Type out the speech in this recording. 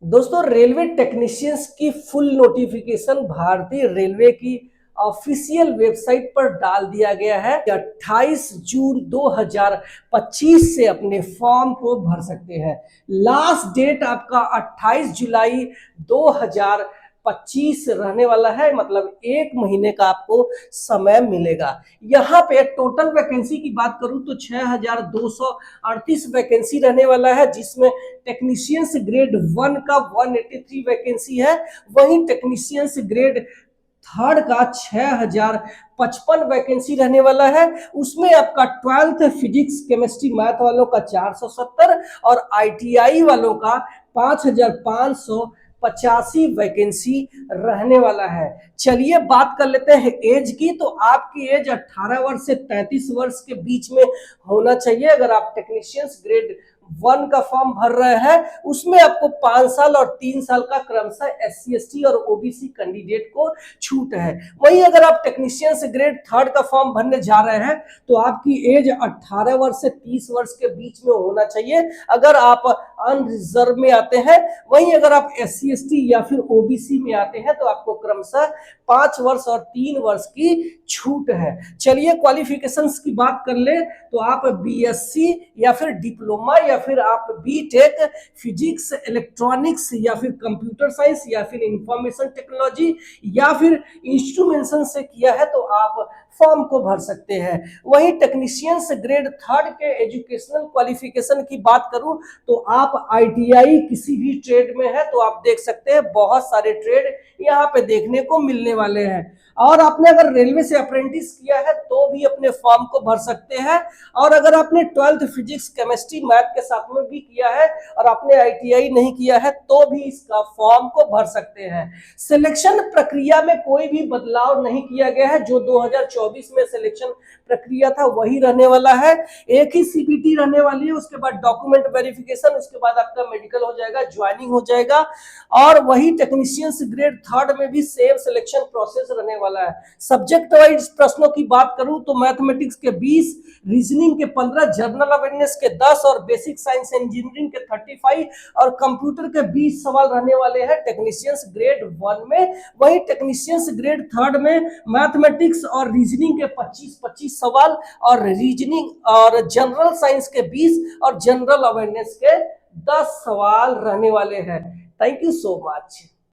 दोस्तों, railway technicians की full notification भारतीय रेलवे की ऑफिशियल वेबसाइट पर डाल दिया गया है। 28 जून 2025 से अपने फॉर्म को भर सकते हैं। लास्ट डेट आपका 28 जुलाई 2025 रहने वाला है, मतलब एक महीने का आपको समय मिलेगा। यहाँ पे टोटल वैकेंसी की बात करूं तो 6238 वैकेंसी रहने वाला है, जिसमें टेक्नीशियंस ग्रेड 1 का 183 वैकेंसी है। वहीं टेक्नीशियंस ग्रेड थर्ड का 6055 वैकेंसी रहने वाला है। उसमें आपका 12th फिजिक्स केमिस्ट्री मैथ वालों का 470 और आईटीआई वालों का 5585 वैकेंसी रहने वाला है। चलिए बात कर लेते हैं एज की। तो आपकी एज 18 वर्ष से 33 वर्ष के बीच में होना चाहिए। अगर आप टेक्नीशियंस ग्रेड 1 का फॉर्म भर रहे हैं, उसमें आपको 5 साल और 3 साल का क्रमशः SC ST और OBC कैंडिडेट को छूट है। वहीं अगर आप टेक्नीशियंस ग्रेड 3 का फॉर्म भरने जा रहे हैं तो आपकी एज 18 वर्ष से 30 वर्ष के बीच में होना चाहिए, अगर आप अनरिजर्व में आते हैं। वहीं अगर आप SC ST या फिर OBC में आते हैं तो आपको क्रमशः 5 वर्ष और 3 वर्ष की छूट है। चलिए क्वालिफिकेशंस की बात कर ले तो आप BSc या फिर डिप्लोमा या फिर आप बीटेक फिजिक्स, इलेक्ट्रॉनिक्स या फिर कंप्यूटर साइंस या फिर इंफॉर्मेशन टेक्नोलॉजी या फिर इंस्ट्रूमेंटेशन से किया है तो आप फॉर्म को भर सकते हैं। वहीं टेक्नीशियंस ग्रेड 3 के एजुकेशनल क्वालिफिकेशन की बात करूं तो आप ITI किसी भी ट्रेड में है तो आप देख सकते हैं, बहुत सारे ट्रेड यहाँ पे देखने को मिलने वाले हैं। और आपने अगर रेलवे से अप्रेंटिस किया है तो भी अपने फॉर्म को भर सकते हैं। और अगर आपने 12th फिजिक्स केमिस्ट्री मैथ के साथ में भी किया है और आपने ITI नहीं किया है तो भी इसका फॉर्म को भर सकते हैं। सिलेक्शन प्रक्रिया में कोई भी बदलाव नहीं किया गया है। जो 2024 में सिलेक्शन प्रक्रिया था वही रहने वाला है। एक ही CBT रहने वाली है, उसके बाद डॉक्यूमेंट वेरिफिकेशन, उसके बाद आपका मेडिकल हो जाएगा, ज्वाइनिंग हो जाएगा। और वही टेक्नीशियंस ग्रेड 3 में भी सेम सिलेक्शन प्रोसेस रहने वाला है। सब्जेक्ट वाइज प्रश्नों की बात करूं तो मैथमेटिक्स के 20, रीजनिंग के 15, जनरल अवेयरनेस के 10 और बेसिक साइंस इंजीनियरिंग के 35 और कंप्यूटर के 20 सवाल रहने वाले हैं टेक्नीशियंस ग्रेड 1 में। वही टेक्नीशियंस ग्रेड 3 में मैथमेटिक्स और रीजनिंग के 25 सवाल और रीजनिंग और जनरल साइंस के 20 और जनरल अवेयरनेस के 10 सवाल रहने वाले हैं। Thank you so much.